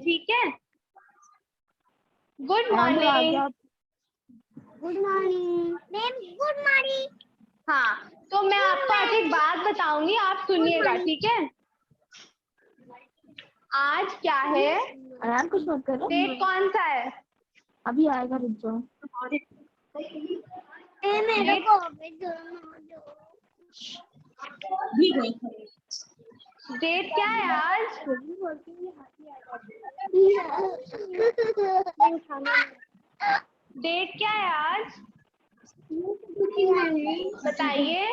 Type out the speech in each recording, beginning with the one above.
ठीक है। Good morning. Good morning ma'am, good morning. हाँ, तो मैं आपको आज एक बात बताऊंगी, आप सुनिएगा, ठीक है। आज क्या है, यार कुछ मत करो, डेट कौन सा है? अभी आएगा, रुक जाओ। मेरे डेट को डेट क्या है आज? डेट क्या है आज, बताइए।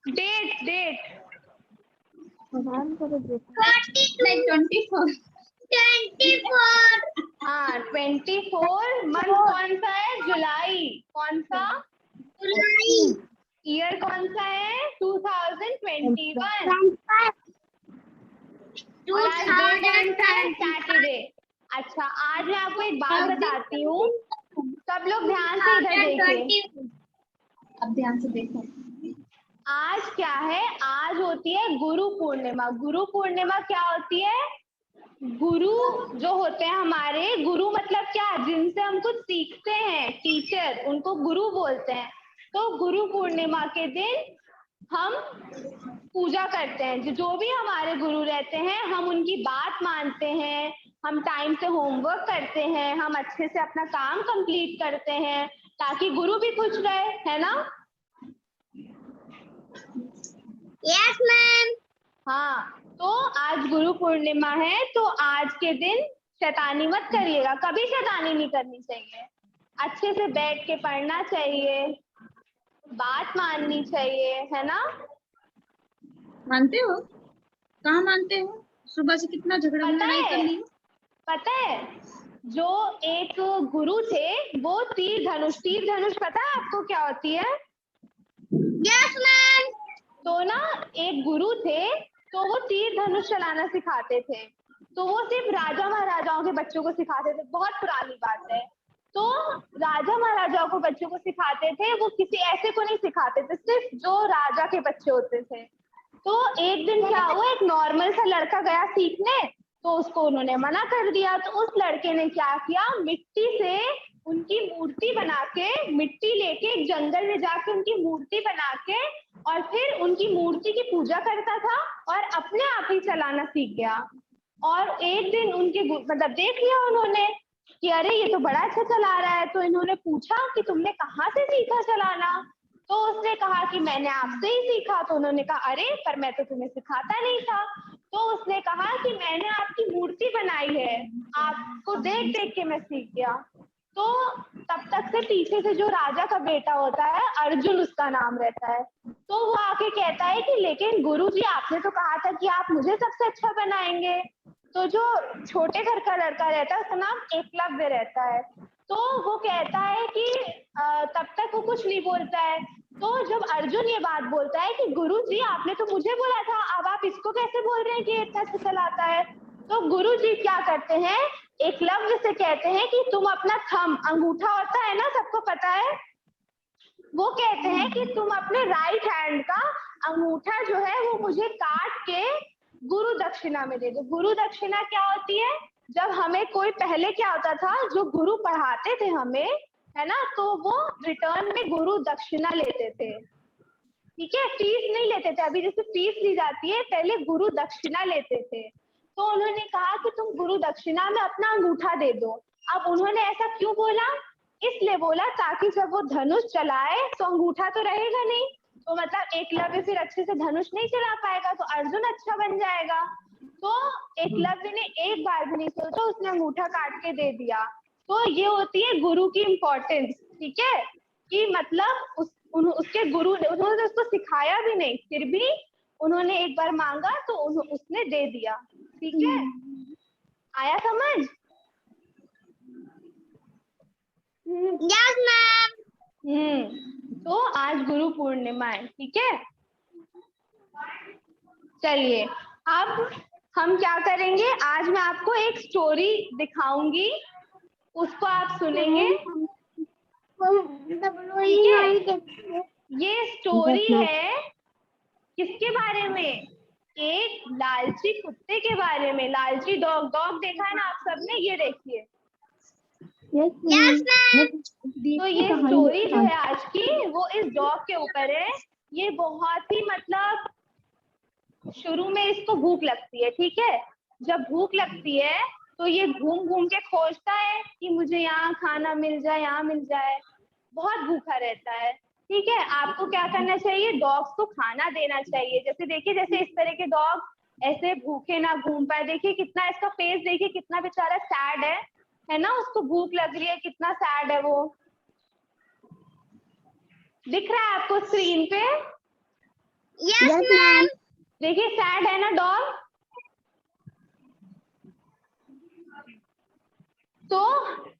Date date 24। हाँ, 24। मंथ कौन सा है? जुलाई। कौन सा? ईयर कौन सा है? 2021। और आज डेट कौन सा है? सैटरडे। अच्छा, आज मैं आपको एक बात बताती हूँ, सब लोग ध्यान से इधर देखिए। अब ध्यान से देखो। आज क्या है, आज होती है गुरु पूर्णिमा। गुरु पूर्णिमा क्या होती है? गुरु जो होते हैं हमारे, गुरु मतलब क्या, जिनसे हम कुछ सीखते हैं, टीचर, उनको गुरु बोलते हैं। तो गुरु पूर्णिमा के दिन हम पूजा करते हैं। जो भी हमारे गुरु रहते हैं, हम उनकी बात मानते हैं, हम टाइम से होमवर्क करते हैं, हम अच्छे से अपना काम कंप्लीट करते हैं, ताकि गुरु भी खुश रहे, है ना? Yes ma'am. हाँ, तो आज गुरु पूर्णिमा है, तो आज के दिन शैतानी मत करिएगा, कभी शैतानी नहीं करनी चाहिए। अच्छे से बैठ के पढ़ना चाहिए, बात माननी चाहिए, है ना? मानते हो? कहाँ मानते हो? सुबह से कितना झगड़ा लड़ाई कर ली? पता है, जो एक गुरु थे, वो तीर धनुष पता है आपको क्या होती है? Yes ma'am. तो ना, एक गुरु थे, तो वो तीर धनुष चलाना सिखाते थे। तो वो सिर्फ राजा महाराजाओं के बच्चों को सिखाते थे, बहुत पुरानी बात है। तो राजा महाराजाओं को बच्चों को सिखाते थे, वो किसी ऐसे को नहीं सिखाते थे, सिर्फ जो राजा के बच्चे होते थे। तो एक दिन क्या हुआ, एक नॉर्मल सा लड़का गया सीखने, तो उसको उन्होंने मना कर दिया। तो उस लड़के ने क्या किया, मिट्टी से उनकी मूर्ति बना के, मिट्टी लेके एक जंगल में जाके उनकी मूर्ति बना के, और फिर उनकी मूर्ति की पूजा करता था, और अपने आप ही चलाना सीख गया। और एक दिन उनके मतलब देख लिया उन्होंने कि अरे ये तो बड़ा अच्छा चला रहा है। तो इन्होंने पूछा कि तुमने कहाँ से सीखा चलाना? तो उसने कहा कि मैंने आपसे ही सीखा। तो उन्होंने कहा अरे, पर मैं तो तुम्हें सिखाता नहीं था। तो उसने कहा कि मैंने आपकी मूर्ति बनाई है, आपको देख देख के मैं सीख गया। तो तब तक से पीछे से जो राजा का बेटा होता है, अर्जुन उसका नाम रहता है, तो वो आके कहता है कि लेकिन गुरुजी, आपने तो कहा था कि आप मुझे सबसे अच्छा बनाएंगे। तो जो छोटे घर का लड़का रहता है, उसका नाम एकलव्य रहता है। तो वो कहता है कि तब तक वो कुछ नहीं बोलता है। तो जब अर्जुन ये बात बोलता है कि गुरुजी, आपने तो मुझे बोला था, अब आप इसको कैसे बोल रहे हैं कि इतना अच्छा चलाता है? तो गुरुजी क्या करते हैं, एकलव्य से कहते हैं कि तुम अपना थंब, अंगूठा होता है ना, सबको पता है, वो कहते हैं कि तुम अपने राइट हैंड का अंगूठा जो है वो मुझे काट के गुरु दक्षिणा में दे दो। गुरु दक्षिणा क्या होती है? जब हमें कोई, पहले क्या होता था, जो गुरु पढ़ाते थे हमें, है ना, तो वो रिटर्न में गुरु दक्षिणा लेते थे, ठीक है, फीस नहीं लेते थे। अभी जैसे फीस ली जाती है, पहले गुरु दक्षिणा लेते थे। तो उन्होंने कहा कि तुम गुरु दक्षिणा में अपना अंगूठा दे दो। अब उन्होंने ऐसा क्यों बोला? इसलिए बोला ताकि जब वो धनुष चलाए तो अंगूठा तो रहेगा नहीं, तो मतलब एकलव्य फिर अच्छे से धनुष नहीं चला पाएगा, तो अर्जुन अच्छा बन जाएगा। तो एकलव्य ने एक बार भी नहीं सोचा, उसने अंगूठा काट के दे दिया। तो ये होती है गुरु की इम्पोर्टेंस, ठीक है, कि मतलब उसके गुरु ने, उन्होंने उसको सिखाया भी नहीं, फिर भी उन्होंने एक बार मांगा तो उसने दे दिया, ठीक है। आया समझ? Yes ma'am. तो आज गुरु पूर्णिमा है, ठीक है। चलिए, अब हम क्या करेंगे, आज मैं आपको एक स्टोरी दिखाऊंगी, उसको आप सुनेंगे, ठीक है। ये स्टोरी है किसके बारे में? एक लालची कुत्ते के बारे में। लालची डॉग, डॉग देखा है ना आप सबने, ये देखिए। तो ये स्टोरी जो है आज की, वो इस डॉग के ऊपर है। ये बहुत ही मतलब, शुरू में इसको भूख लगती है, ठीक है। जब भूख लगती है तो ये घूम घूम के खोजता है कि मुझे यहाँ खाना मिल जाए, यहाँ मिल जाए। बहुत भूखा रहता है, ठीक है। आपको क्या करना चाहिए, डॉग्स को खाना देना चाहिए। जैसे देखिए, जैसे इस तरह के डॉग ऐसे भूखे ना घूम पाए। देखिए कितना इसका फेस, देखिए कितना बेचारा सैड है ना। उसको भूख लग रही है, कितना सैड है वो। दिख रहा है आपको स्क्रीन पे? Yes ma'am. देखिए सैड है ना डॉग। तो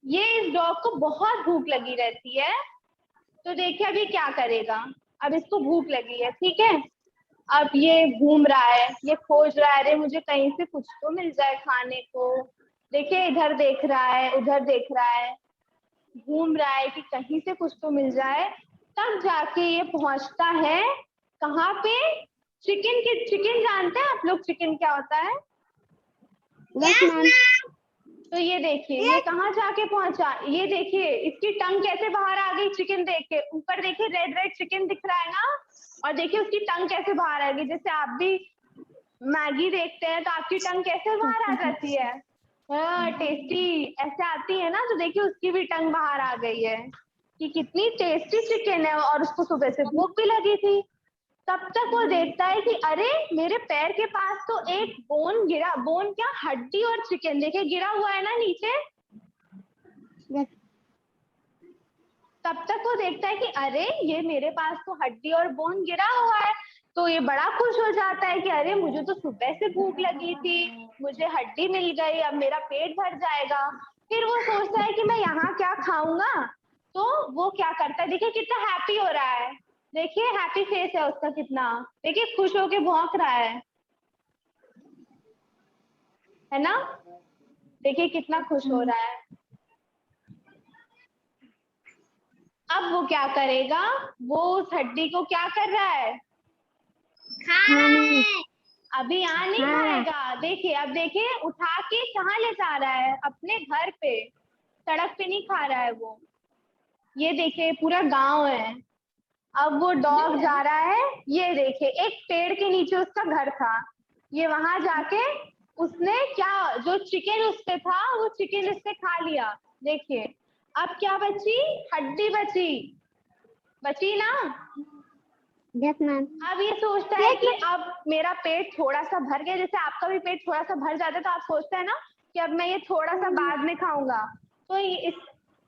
ये इस डॉग को बहुत भूख लगी रहती है। तो देखिए अभी क्या करेगा। अब इसको भूख लगी है, ठीक है। अब ये घूम रहा है, ये खोज रहा है, अरे मुझे कहीं से कुछ तो मिल जाए खाने को। देखिए इधर देख रहा है, उधर देख रहा है, घूम रहा है कि कहीं से कुछ तो मिल जाए। तब जाके ये पहुंचता है कहाँ पे, चिकन के। चिकन जानते हैं आप लोग चिकन क्या होता है? Yes ma'am. तो ये देखिए ये कहाँ जाके पहुंचा। ये देखिए इसकी टंग कैसे बाहर आ गई चिकन देख के। ऊपर देखिए रेड रेड चिकन दिख रहा है ना, और देखिए उसकी टंग कैसे बाहर आ गई। जैसे आप भी मैगी देखते हैं तो आपकी टंग कैसे बाहर आ जाती है, टेस्टी ऐसे आती है ना। तो देखिए उसकी भी टंग बाहर आ गई है कि कितनी टेस्टी चिकन है, और उसको सुबह से भूख भी लगी थी। तब तक वो देखता है कि अरे मेरे पैर के पास तो एक बोन गिरा, बोन क्या, हड्डी और चिकन देखे गिरा हुआ है ना नीचे। तब तक वो देखता है कि अरे ये मेरे पास तो हड्डी और बोन गिरा हुआ है। तो ये बड़ा खुश हो जाता है कि अरे मुझे तो सुबह से भूख लगी थी, मुझे हड्डी मिल गई, अब मेरा पेट भर जाएगा। फिर वो सोचता है कि मैं यहाँ क्या खाऊंगा। तो वो क्या करता है, देखिए कितना हैप्पी हो रहा है। देखिए हैप्पी फेस है उसका कितना, देखिए खुश होके भौंक रहा है ना। देखिए कितना खुश हो रहा है। अब वो क्या करेगा, वो उस हड्डी को क्या कर रहा है, अभी यहाँ नहीं खाएगा। देखिए अब देखिए उठा के कहाँ ले जा रहा है, अपने घर पे। सड़क पे नहीं खा रहा है वो। ये देखिए पूरा गांव है। अब वो डॉग जा रहा है, ये देखिए एक पेड़ के नीचे उसका घर था। ये वहां जाके उसने क्या, जो चिकन उस पे था वो चिकन इससे खा लिया। देखिए अब क्या बची, हड्डी बची ना। Yes ma'am. अब ये सोचता है कि अब मेरा पेट थोड़ा सा भर गया। जैसे आपका भी पेट थोड़ा सा भर जाता है तो आप सोचते हैं ना कि अब मैं ये थोड़ा सा बाद में खाऊंगा। तो इस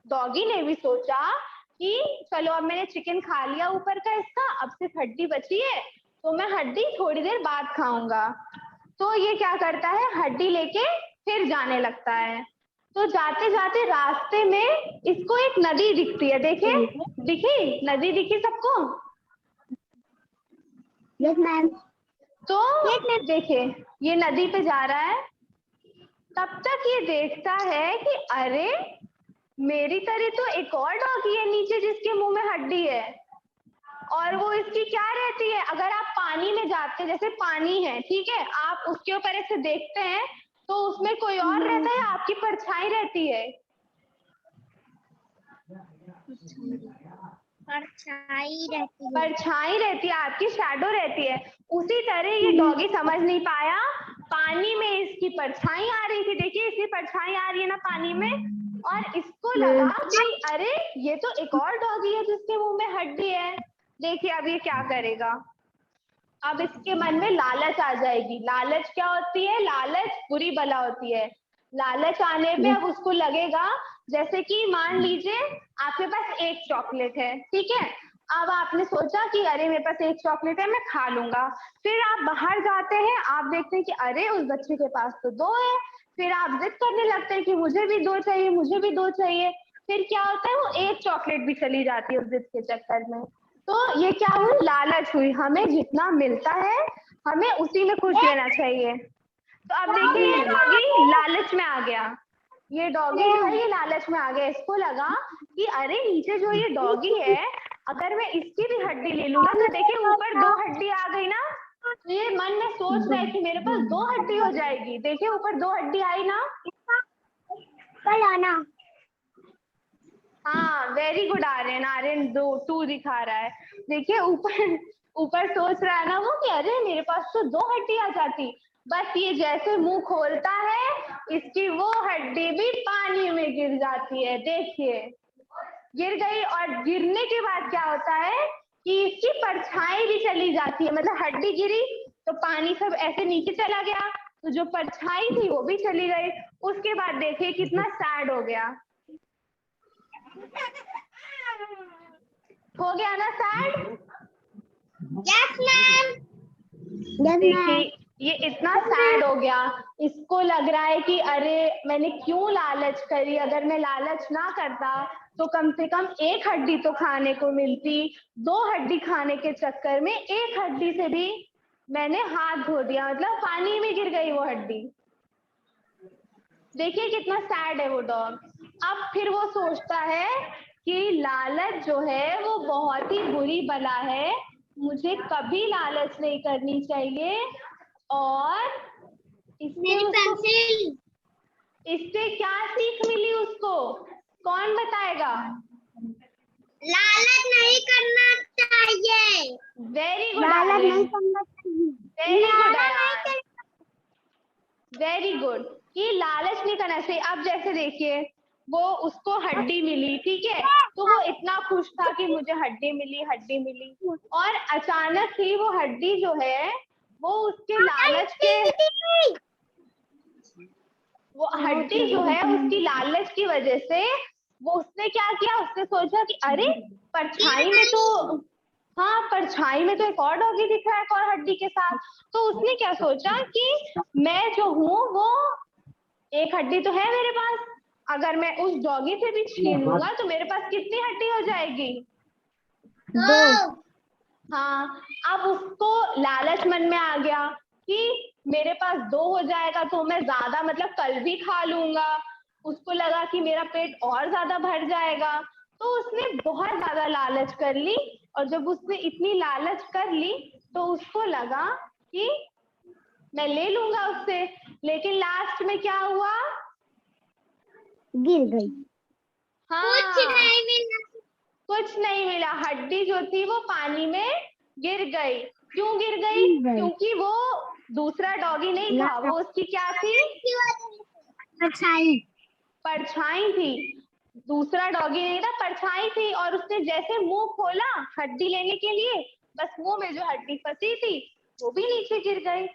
डॉगी ने भी सोचा कि चलो अब मैंने चिकन खा लिया ऊपर का इसका, अब सिर्फ हड्डी बची है तो मैं हड्डी थोड़ी देर बाद खाऊंगा। तो ये क्या करता है, हड्डी लेके फिर जाने लगता है। तो जाते जाते रास्ते में इसको एक नदी दिखती है। देखिए दिखी नदी, दिखी सबको? Yes ma'am. तो देखिए ये नदी पे जा रहा है। तब तक ये देखता है कि अरे मेरी तरह तो एक और डॉगी है नीचे जिसके मुंह में हड्डी है, और वो इसकी क्या रहती है, अगर आप पानी में जाते हैं, जैसे पानी है ठीक है, आप उसके ऊपर ऐसे देखते हैं तो उसमें कोई और रहता है, आपकी परछाई रहती है। परछाई रहती है, आपकी शैडो रहती है। उसी तरह ये डॉगी समझ नहीं पाया, पानी में इसकी परछाई आ रही थी। देखिए इसकी परछाई आ रही है ना पानी में, और इसको लगा कि अरे ये तो एक और डॉगी है जिसके मुंह में हड्डी है। देखिए अब ये क्या करेगा, अब इसके मन में लालच आ जाएगी। लालच क्या होती है, लालच बुरी बला होती है। लालच आने पे अब उसको लगेगा, जैसे कि मान लीजिए आपके पास एक चॉकलेट है, ठीक है। अब आपने सोचा कि अरे मेरे पास एक चॉकलेट है, मैं खा लूंगा। फिर आप बाहर जाते हैं, आप देखते हैं कि अरे उस बच्चे के पास तो दो है। फिर आप जिद करने लगते हैं कि मुझे भी दो चाहिए, मुझे भी दो चाहिए। फिर क्या होता है, वो एक चॉकलेट भी चली जाती है उस जिद के चक्कर में। तो ये क्या हुई, लालच हुई। हमें जितना मिलता है हमें उसी में खुश रहना चाहिए। तो अब देखिए ये डॉगी लालच में आ गया। ये डॉगी जो है ये लालच में आ गया। इसको लगा कि अरे नीचे जो ये डॉगी है, अगर मैं इसकी भी हड्डी ले लूंगा तो देखिए ऊपर दो हड्डी आ गई ना, तो ये मन में सोच रहा है कि मेरे पास 2 हड्डी हो जाएगी। देखिए ऊपर 2 हड्डी आई ना। बनाना। हाँ वेरी गुड आर्यन। आर्यन 2 दिखा रहा है। देखिए ऊपर ऊपर सोच रहा है ना वो कि अरे मेरे पास तो 2 हड्डी आ जाती। बस ये जैसे मुंह खोलता है इसकी वो हड्डी भी पानी में गिर जाती है। देखिए गिर गई और गिरने के बाद क्या होता है कि इसकी परछाई भी चली जाती है। मतलब हड्डी गिरी तो पानी सब ऐसे नीचे चला गया, तो जो परछाई थी वो भी चली गई। उसके बाद देखिए कितना सैड हो गया। हो गया ना सैड? Yes ma'am. देखिए ये इतना सैड हो गया। इसको लग रहा है कि अरे मैंने क्यों लालच करी। अगर मैं लालच ना करता तो कम से कम 1 हड्डी तो खाने को मिलती। 2 हड्डी खाने के चक्कर में 1 हड्डी से भी मैंने हाथ धो दिया, मतलब पानी में गिर गई वो हड्डी। देखिए कितना सैड है वो डॉग। अब फिर वो सोचता है कि लालच जो है वो बहुत ही बुरी बला है, मुझे कभी लालच नहीं करनी चाहिए। और मेरी पेंसिल। इससे क्या सीख मिली उसको, कौन बताएगा? लालच नहीं करना चाहिए। वेरी गुड लालच नहीं आर्यन, करना चाहिए। Very good Aryan, very good कि लालच नहीं करना चाहिए। अब जैसे देखिए वो उसको हड्डी मिली, ठीक है, तो वो इतना खुश था कि मुझे हड्डी मिली, हड्डी मिली। और अचानक ही वो हड्डी जो है वो उसके लालच के, वो हड्डी जो है उसकी लालच की वजह से वो उसने क्या किया, उसने सोचा कि अरे परछाई में तो, हाँ परछाई में तो एक और डॉगी दिख रहा है एक और हड्डी के साथ। तो उसने क्या सोचा कि मैं जो हूँ वो 1 हड्डी तो है मेरे पास, अगर मैं उस डॉगी से भी छीन लूंगा तो मेरे पास कितनी हड्डी हो जाएगी? 2। हाँ अब उसको लालच मन में आ गया कि मेरे पास 2 हो जाएगा तो मैं ज्यादा मतलब कल भी खा लूंगा। उसको लगा कि मेरा पेट और ज्यादा भर जाएगा, तो उसने बहुत ज्यादा लालच कर ली। और जब उसने इतनी लालच कर ली तो उसको लगा कि मैं ले लूंगा उससे, लेकिन लास्ट में क्या हुआ? गिर गई। हाँ कुछ नहीं मिला। कुछ नहीं मिला। हड्डी जो थी वो पानी में गिर गई। क्यों गिर गई? क्योंकि वो दूसरा डॉगी नहीं था, वो उसकी क्या थी? परछाई। परछाई थी। दूसरा डॉगी नहीं था, परछाई थी। और उसने जैसे मुंह खोला हड्डी लेने के लिए, बस मुंह में जो हड्डी फंसी थी वो भी नीचे गिर गई,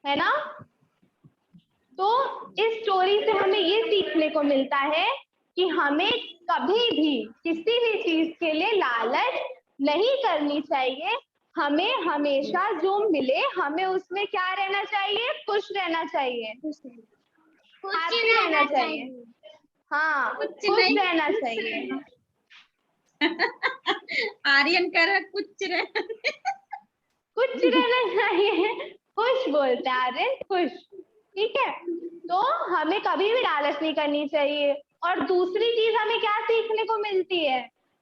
है ना? तो इस स्टोरी से हमें ये सीखने को मिलता है कि हमें कभी भी किसी भी चीज के लिए लालच नहीं करनी चाहिए। हमें हमेशा जो मिले हमें उसमें क्या रहना चाहिए? खुश रहना चाहिए, हैप्पी रहना चाहिए। हाँ खुश रहना चाहिए। आर्यन कह रहा कुछ रह कुछ रहना चाहिए, खुश बोलते हैं आर्यन, खुश, ठीक है। तो हमें कभी भी लालच नहीं करनी चाहिए। और दूसरी चीज हमें क्या सीखने को मिलती है,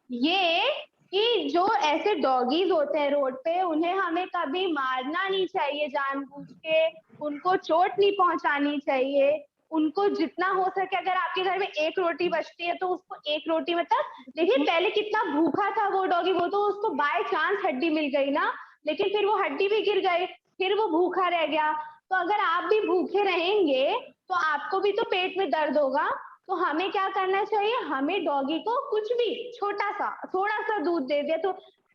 ये कि जो ऐसे डॉगीज होते हैं रोड पे उन्हें हमें कभी मारना नहीं चाहिए जानबूझ के, उनको चोट नहीं पहुंचानी चाहिए। उनको जितना हो सके, अगर आपके घर में 1 रोटी बचती है तो उसको 1 रोटी, मतलब देखिए पहले कितना भूखा था वो डॉगी, वो तो उसको बाय चांस हड्डी मिल गई ना, लेकिन फिर वो हड्डी भी गिर गई, फिर वो भूखा रह गया। तो अगर आप भी भूखे रहेंगे तो आपको भी तो पेट में दर्द होगा। तो हमें क्या करना चाहिए, हमें डॉगी को कुछ भी छोटा सा थोड़ा सा दूध दे दे, तो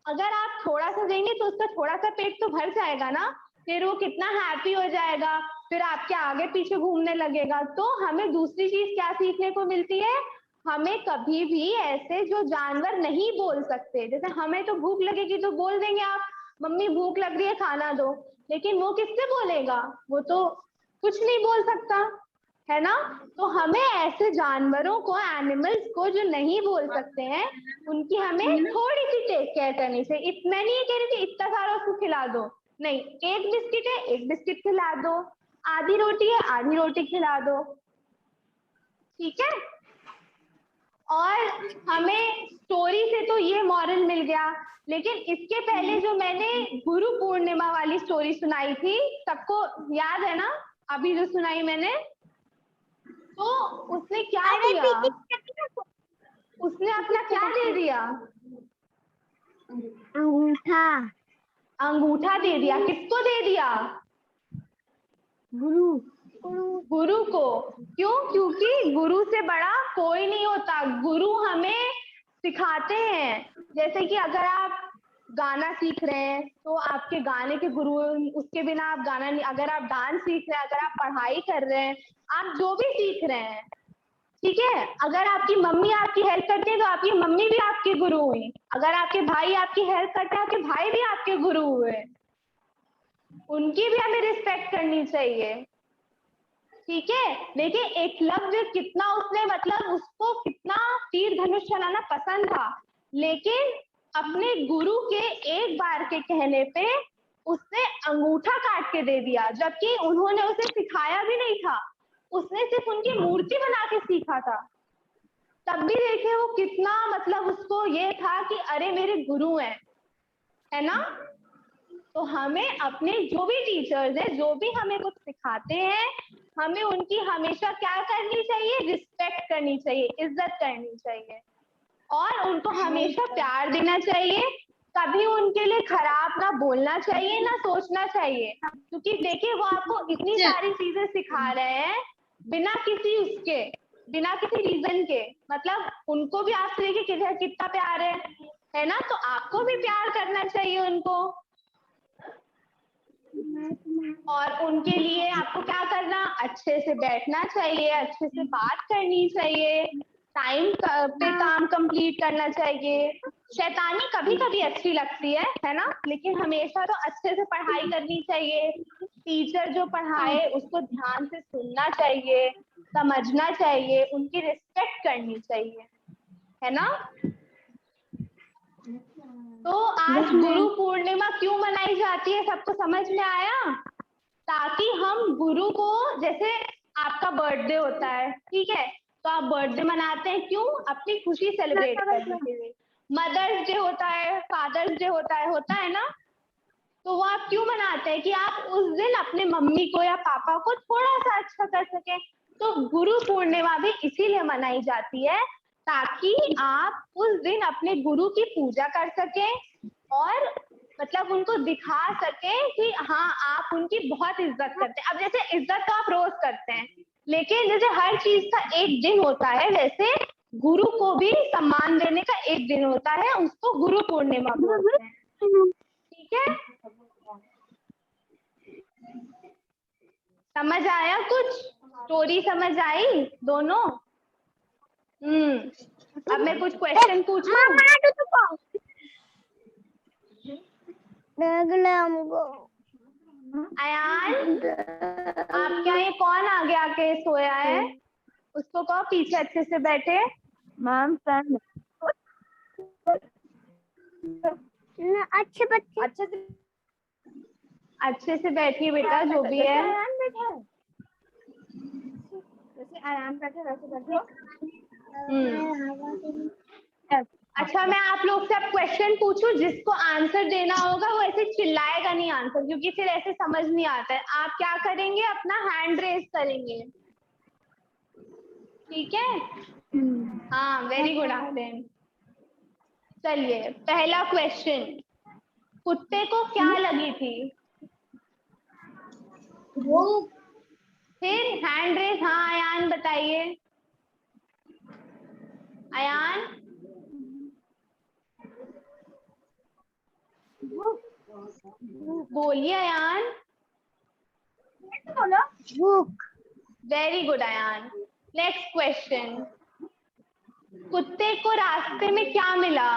अगर आप थोड़ा सा देंगे तो उसका थोड़ा सा पेट तो भर जाएगा ना, फिर वो कितना हैप्पी हो जाएगा, फिर आपके आगे पीछे घूमने लगेगा। तो हमें दूसरी चीज क्या सीखने को मिलती है, हमें कभी भी ऐसे जो जानवर नहीं बोल सकते, जैसे हमें तो भूख लगेगी तो बोल देंगे आप मम्मी भूख लग रही है खाना दो, लेकिन वो किससे बोलेगा, वो तो कुछ नहीं बोल सकता, है ना? तो हमें ऐसे जानवरों को, एनिमल्स को जो नहीं बोल सकते हैं उनकी हमें थोड़ी सी टेक केयर करनी चाहिए। मैं नहीं कह रही थी इतना सारा उसको खिला दो, नहीं, 1 बिस्किट है 1 बिस्किट खिला दो, आधी रोटी है आधी रोटी खिला दो, ठीक है। और हमें स्टोरी से तो ये मॉरल मिल गया, लेकिन इसके पहले जो मैंने गुरु पूर्णिमा वाली स्टोरी सुनाई थी, सबको याद है ना? अभी जो सुनाई मैंने, तो उसने क्या किया? उसने अपना क्या दे दिया? अंगूठा। अंगूठा दे दिया। किसको दे दिया? गुरु। गुरु को। क्यों? क्योंकि गुरु से बड़ा कोई नहीं होता। गुरु हमें सिखाते हैं। जैसे कि अगर आप गाना सीख रहे हैं तो आपके गाने के गुरु, उसके बिना आप गाना नहीं। अगर आप डांस सीख रहे हैं, अगर आप पढ़ाई कर रहे हैं, आप जो भी सीख रहे हैं, ठीक है, अगर आपकी मम्मी आपकी हेल्प करती है तो आपकी मम्मी भी आपकी गुरु हुई। अगर आपके भाई आपकी हेल्प करते हैं, आपके भाई भी आपके गुरु हुए। उनकी भी हमें रिस्पेक्ट करनी चाहिए, ठीक है। देखिए एकलव्य कितना, उसने मतलब उसको कितना तीर धनुष चलाना पसंद था, लेकिन अपने गुरु के एक बार के कहने पे उसने अंगूठा काट के दे दिया, जबकि उन्होंने उसे सिखाया भी नहीं था। उसने सिर्फ उनकी मूर्ति बना के सीखा था। तब भी देखिए वो कितना, मतलब उसको ये था कि अरे मेरे गुरु हैं, है ना। तो हमें अपने जो भी टीचर्स हैं, जो भी हमें कुछ सिखाते हैं, हमें उनकी हमेशा क्या करनी चाहिए? रिस्पेक्ट करनी चाहिए, इज्जत करनी चाहिए, और उनको हमेशा प्यार देना चाहिए। कभी उनके लिए खराब ना बोलना चाहिए, ना सोचना चाहिए, क्योंकि देखिए वो आपको इतनी सारी चीजें सिखा रहे हैं बिना किसी उसके, बिना किसी रीजन के। मतलब उनको भी आपसे देखिए कितना प्यार है ना। तो आपको भी प्यार करना चाहिए उनको, और उनके लिए आपको क्या करना? अच्छे से बैठना चाहिए, अच्छे से बात करनी चाहिए, टाइम पे काम कंप्लीट करना चाहिए। शैतानी कभी कभी अच्छी लगती है ना, लेकिन हमेशा तो अच्छे से पढ़ाई करनी चाहिए। टीचर जो पढ़ाए उसको ध्यान से सुनना चाहिए, समझना चाहिए, उनकी रिस्पेक्ट करनी चाहिए, है ना। तो आज गुरु पूर्णिमा क्यों मनाई जाती है, सबको समझ में आया? ताकि हम गुरु को, जैसे आपका बर्थडे होता है, ठीक है, तो आप बर्थडे मनाते हैं क्यों? अपनी खुशी सेलिब्रेट करने के लिए। मदर्स डे होता है, फादर्स डे होता है ना, तो वो आप क्यों मनाते हैं? कि आप उस दिन अपने मम्मी को या पापा को थोड़ा सा अच्छा कर सके। तो गुरु पूर्णिमा भी इसीलिए मनाई जाती है, ताकि आप उस दिन अपने गुरु की पूजा कर सकें, और मतलब उनको दिखा सके कि हाँ आप उनकी बहुत इज्जत करते हैं। अब जैसे इज्जत तो आप रोज करते हैं, लेकिन जैसे हर चीज का एक दिन होता है, वैसे गुरु को भी सम्मान देने का एक दिन होता है, उसको गुरु पूर्णिमा बोलते हैं, ठीक है। समझ आया? कुछ स्टोरी समझ आई दोनों? अब मैं कुछ क्वेश्चन पूछूं? अयान, आप क्या, ये कौन आगे आके सोया है? उसको कहो पीछे अच्छे से बैठे। मैम फ्रेंड अच्छे से बैठिए बेटा, जो भी है। आराम बैठे वैसे बैठो। अच्छा, मैं आप लोग से अब क्वेश्चन पूछूं, जिसको आंसर देना होगा वो ऐसे चिल्लाएगा नहीं आंसर, क्योंकि फिर ऐसे समझ नहीं आता है। आप क्या करेंगे? अपना हैंड रेज करेंगे, ठीक है। हाँ, वेरी गुड आर्यन। चलिए पहला क्वेश्चन, कुत्ते को क्या लगी थी? भूख। फिर हैंड रेज। हाँ अयान बताइए। अयान, बोलिए अयान। भूख। Very good Ayan. Next question, कुत्ते को रास्ते में क्या मिला?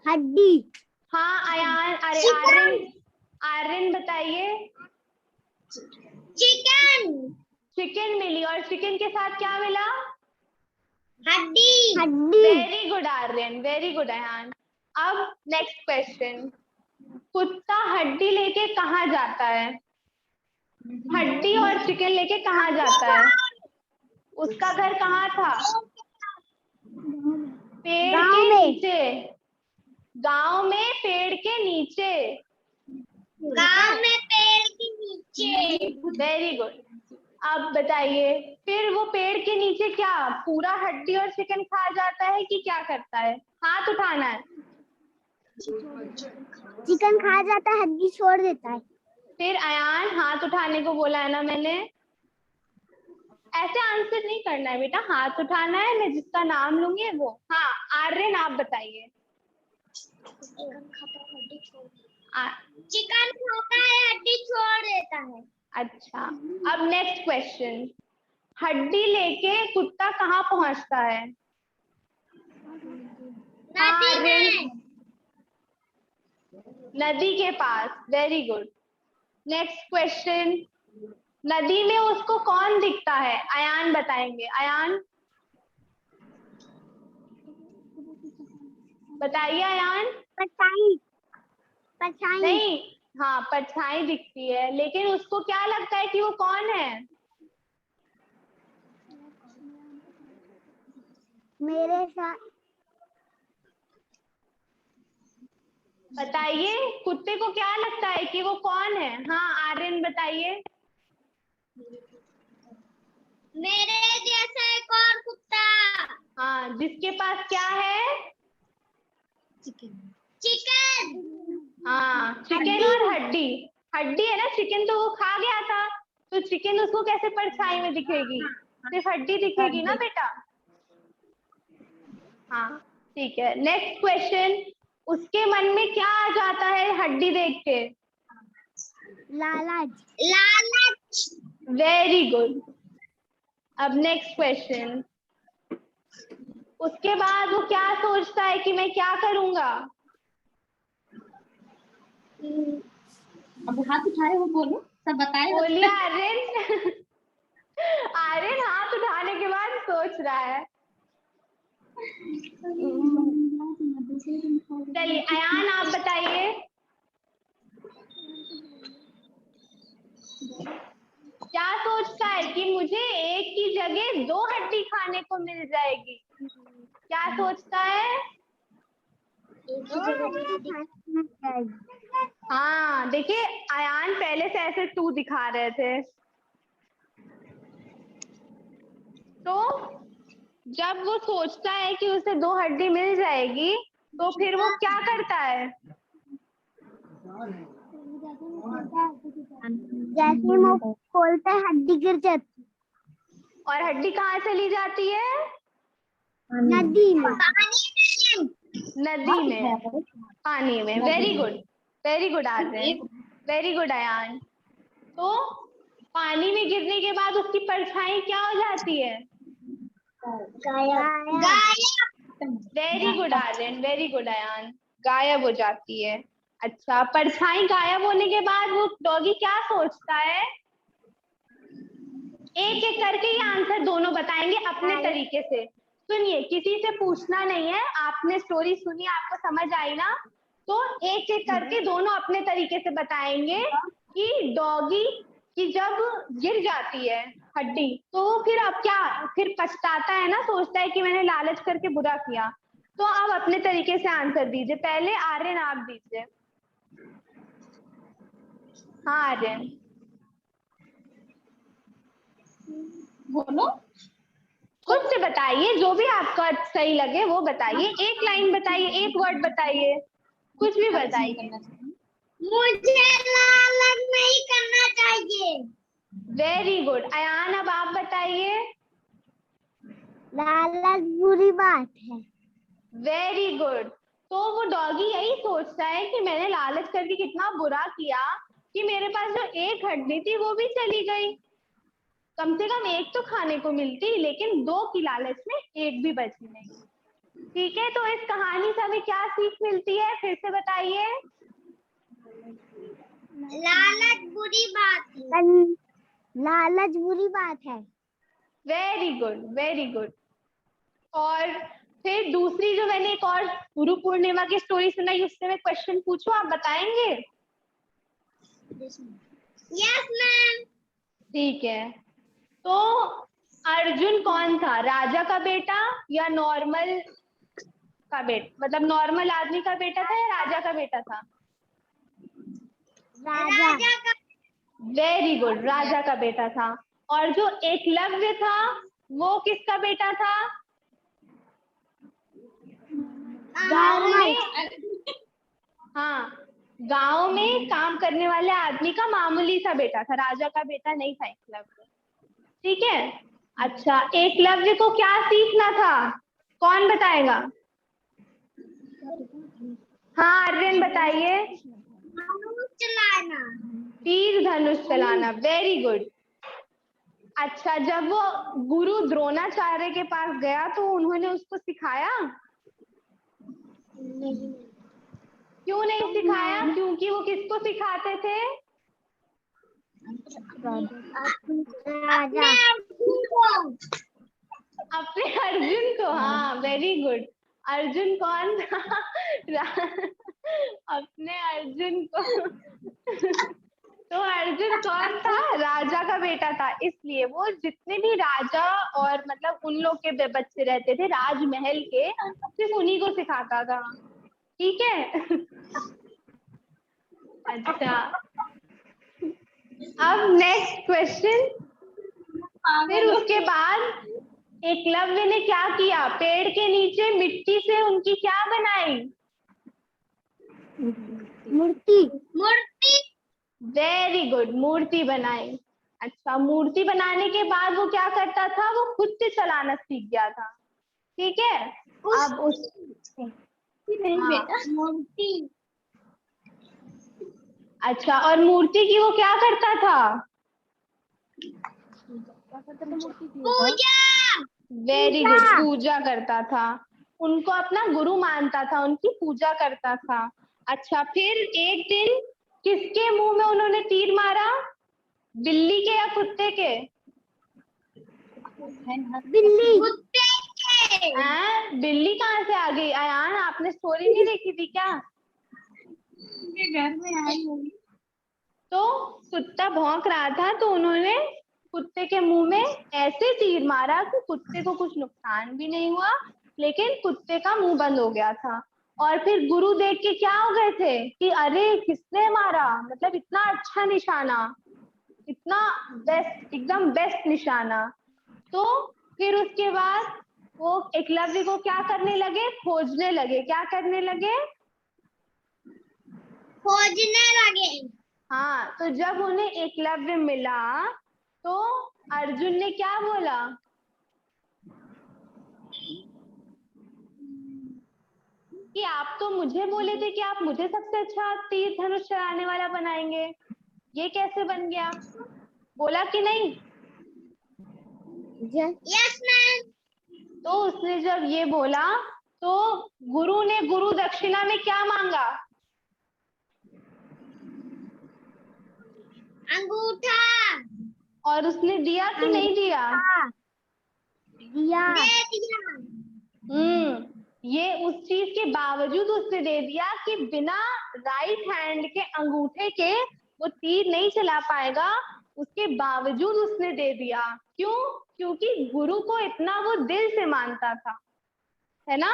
हड्डी। हाँ अयान, अरे आर्यन बताइए। चिकन। चिकन मिली, और चिकन के साथ क्या मिला? हड्डी। हड्डी। Very good Aryan, very good Ayan. अब नेक्स्ट क्वेश्चन, कुत्ता हड्डी लेके कहाँ जाता है? हड्डी और चिकन लेके कहाँ जाता है? उसका घर कहाँ था? पेड़ गाँव के में। नीचे, गांव में पेड़ के नीचे, गाँव में पेड़ के नीचे। Very good. अब बताइए, फिर वो पेड़ के नीचे क्या पूरा हड्डी और चिकन खा जाता है कि क्या करता है? हाथ उठाना है। चिकन खा जाता है, हड्डी छोड़ देता है। फिर अयान, हाथ उठाने को बोला है ना मैंने, ऐसे आंसर नहीं करना है बेटा, हाथ उठाना है, मैं जिसका नाम लूंगी वो। हाँ आर्यन, आप बताइए। चिकन खाता है, हड्डी छोड़ देता है। अच्छा, अब नेक्स्ट क्वेश्चन, हड्डी लेके कुत्ता कहाँ पहुंचता है? नदी में। नदी के पास, वेरी गुड। नेक्स्ट क्वेश्चन, नदी में उसको कौन दिखता है? अयान बताएंगे। अयान बताइए। अयान परछाई। परछाई। नहीं, हाँ परछाई दिखती है, लेकिन उसको क्या लगता है कि वो कौन है? मेरे साथ बताइए, कुत्ते को क्या लगता है कि वो कौन है? हाँ आर्यन बताइए। मेरे जैसा एक और कुत्ता। हाँ, जिसके पास क्या है? चिकन। हाँ, चिकन और हड्डी। हड्डी है ना, चिकन तो वो खा गया था, तो चिकन उसको कैसे परछाई में दिखेगी? सिर्फ हड्डी दिखेगी ना बेटा। हाँ ठीक है। नेक्स्ट क्वेश्चन, उसके मन में क्या आ जाता है हड्डी देख के? लालच। लालच। Very good. अब नेक्स्ट क्वेश्चन, उसके बाद वो क्या सोचता है कि मैं क्या करूंगा? अब हाथ उठाए हो, बोलो, सब बताए। बोलिए आर्यन। आर्यन हाथ उठाने के बाद सोच रहा है। चलिए अयान, आप बताइए। क्या सोचता है कि मुझे एक की जगह 2 हड्डी खाने को मिल जाएगी? क्या सोचता है? हाँ देखिए, अयान पहले से ऐसे 2 दिखा रहे थे। तो जब वो सोचता है कि उसे 2 हड्डी मिल जाएगी, तो फिर वो क्या करता है? जैसे मुंह खोलते हड्डी गिर जाती। और हड्डी कहाँ चली जाती है? नदी में। नदी में, पानी में। Very good, very good Aryan, very good Ayan. तो पानी में गिरने के बाद उसकी परछाई क्या हो जाती है? गायब। Very good Aryan, very good Ayan, गायब हो जाती है। अच्छा, परछाई गायब होने के बाद वो डॉगी क्या सोचता है? एक एक करके ये आंसर दोनों बताएंगे अपने तरीके से। सुनिए, किसी से पूछना नहीं है, आपने स्टोरी सुनी, आपको समझ आई ना, तो एक एक करके दोनों अपने तरीके से बताएंगे कि डॉगी की जब गिर जाती है हड्डी, तो वो फिर अब क्या, फिर पछताता है ना, सोचता है कि मैंने लालच करके बुरा किया। तो आप अपने तरीके से आंसर दीजिए। पहले आर्यन आप दीजिए। हाँ आर्यन बोलो, खुद से बताइए, जो भी आपका सही लगे वो बताइए। एक लाइन बताइए, एक वर्ड बताइए, कुछ भी बताइए। मुझे लालच नहीं करना चाहिए। Very good. अयान, अब आप बताइए। लालच बुरी बात है। Very good. तो वो डॉगी यही सोचता है कि मैंने लालच करके कितना बुरा किया कि मेरे पास जो एक हड्डी थी वो भी चली गई। कम से कम एक तो खाने को मिलती, लेकिन 2 की लालच में एक भी बची नहीं। ठीक है, तो इस कहानी से हमें क्या सीख मिलती है, फिर से बताइए। लालच बुरी बात है। लालच बुरी बात है। Very good, very good. और फिर दूसरी जो मैंने एक और गुरु पूर्णिमा की स्टोरी सुनाई, उससे मैं क्वेश्चन पूछूं, आप बताएंगे? Yes ma'am. ठीक है। तो अर्जुन कौन था, राजा का बेटा या नॉर्मल का बेटा, मतलब नॉर्मल आदमी का बेटा था या राजा का बेटा था? राजा का। वेरी गुड, राजा का बेटा था। और जो एकलव्य था वो किसका बेटा था? गांव में, हाँ, गांव में काम करने वाले आदमी का मामूली सा बेटा था, राजा का बेटा नहीं था एकलव्य। ठीक है, अच्छा, एकलव्य को क्या सीखना था, कौन बताएगा? हाँ आर्यन बताइए। चलाना। तीर धनुष चलाना, वेरी गुड। अच्छा, जब वो गुरु द्रोणाचार्य के पास गया तो उन्होंने उसको सिखाया? नहीं। क्यों नहीं सिखाया? क्योंकि वो किसको सिखाते थे? राजा। अपने अर्जुन को। हाँ वेरी गुड, अर्जुन कौन था? अपने अर्जुन को। तो अर्जुन कौन था? राजा का बेटा था, इसलिए वो जितने भी राजा और मतलब उन लोग के बच्चे रहते थे राजमहल के, सिर्फ उन्हीं को सिखाता था। ठीक है। अच्छा, अब नेक्स्ट क्वेश्चन। फिर उसके बाद एकलव्य ने क्या किया? पेड़ के नीचे मिट्टी से उनकी क्या बनाई? मूर्ति। मूर्ति। वेरी गुड, मूर्ति बनाई। अच्छा, मूर्ति बनाने के बाद वो क्या करता था? वो खुद से चलाना सीख गया था। ठीक है, अब उस नहीं हाँ, बेटा, मूर्ति। अच्छा, और मूर्ति की वो क्या करता था? पूजा। वेरी गुड, पूजा करता था। उनको अपना गुरु मानता था, उनकी पूजा करता था। अच्छा, फिर एक दिन किसके मुंह में उन्होंने तीर मारा? बिल्ली के या कुत्ते के? बिल्ली। कुत्ते के। बिल्ली कहाँ से आ गई? अयान, आपने स्टोरी नहीं देखी थी क्या? घर में आई होगी। तो कुत्ता भौंक रहा था तो उन्होंने कुत्ते के मुंह में ऐसे तीर मारा कि कुत्ते को कुछ नुकसान भी नहीं हुआ, लेकिन कुत्ते का मुंह बंद हो गया था। और फिर गुरु देख के क्या हो गए थे कि अरे किसने मारा, मतलब इतना अच्छा निशाना, इतना बेस्ट, एकदम बेस्ट निशाना। तो फिर उसके बाद वो एकलव्य को क्या करने लगे? खोजने लगे। क्या करने लगे? खोजने लगे। हाँ, तो जब उन्हें एकलव्य मिला तो अर्जुन ने क्या बोला? कि आप तो मुझे बोले थे कि आप मुझे सबसे अच्छा तीर धनुष चलाने वाला बनाएंगे, ये कैसे बन गया? बोला कि नहीं? Yes ma'am. तो उसने जब ये बोला तो गुरु ने गुरु दक्षिणा में क्या मांगा? अंगूठा। और उसने दिया कि नहीं दिया? दिया। दे दिया। ये उस चीज के बावजूद उसने दे दिया कि बिना राइट हैंड के अंगूठे के वो तीर नहीं चला पाएगा, उसके बावजूद उसने दे दिया। क्यों? क्योंकि गुरु को इतना वो दिल से मानता था, है ना?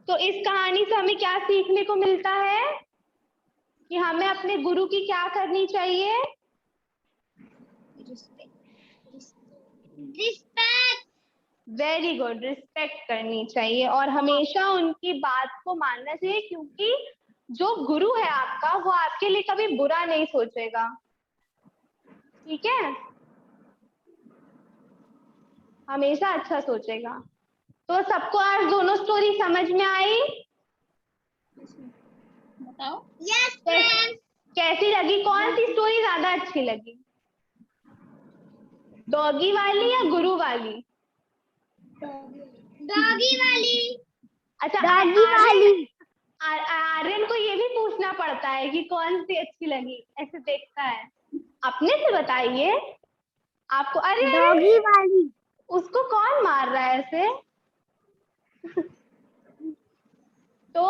तो इस कहानी से हमें क्या सीखने को मिलता है कि हमें अपने गुरु की क्या करनी चाहिए? रिस्पेक्ट। वेरी गुड, रिस्पेक्ट करनी चाहिए और हमेशा उनकी बात को मानना चाहिए, क्योंकि जो गुरु है आपका वो आपके लिए कभी बुरा नहीं सोचेगा। ठीक है, हमेशा अच्छा सोचेगा। तो सबको आज दोनों स्टोरी समझ में आई? बताओ। Yes ma'am. कैसी लगी? कौन सी स्टोरी ज्यादा अच्छी लगी, डॉगी वाली या गुरु वाली? डॉगी वाली। अच्छा, डॉगी वाली। आर्यन को ये भी पूछना पड़ता है कि कौन सी अच्छी लगी, ऐसे देखता है। अपने से बताइए आपको। अरे डॉगी वाली। उसको कौन मार रहा है ऐसे? तो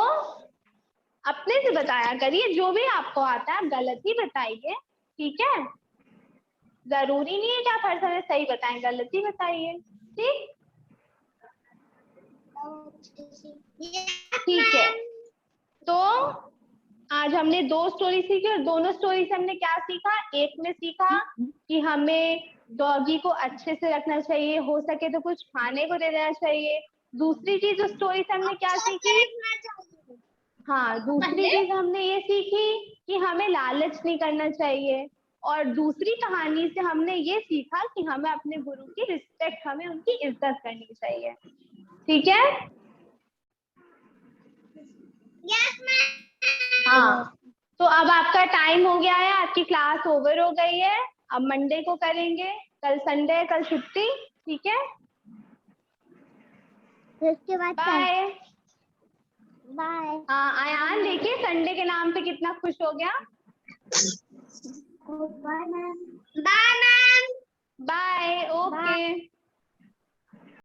अपने से बताया करिए, जो भी आपको आता है आप गलत ही बताइए। ठीक है, जरूरी नहीं है कि आप हर समय सही बताएं, गलत ही बताइए। ठीक, ठीक है, तो आज हमने 2 स्टोरी सीखी और दोनों स्टोरी से हमने क्या सीखा? एक में सीखा कि हमें डॉगी को अच्छे से रखना चाहिए, हो सके तो कुछ खाने को दे देना चाहिए। दूसरी चीज उस स्टोरी से हमने क्या सीखी? हाँ, दूसरी चीज हमने ये सीखी कि हमें लालच नहीं करना चाहिए। और दूसरी कहानी से हमने ये सीखा कि हमें अपने गुरु की रिस्पेक्ट, हमें उनकी इज्जत करनी चाहिए। ठीक है? हाँ, तो अब आपका टाइम हो गया है, आपकी क्लास ओवर हो गई है। अब मंडे को करेंगे, कल संडे है, कल छुट्टी। ठीक है, उसके बाद बाय। बाय। हाँ, आयान देखिए संडे के नाम पे कितना खुश हो गया। Bye ma'am. Bye ma'am. Bye, okay.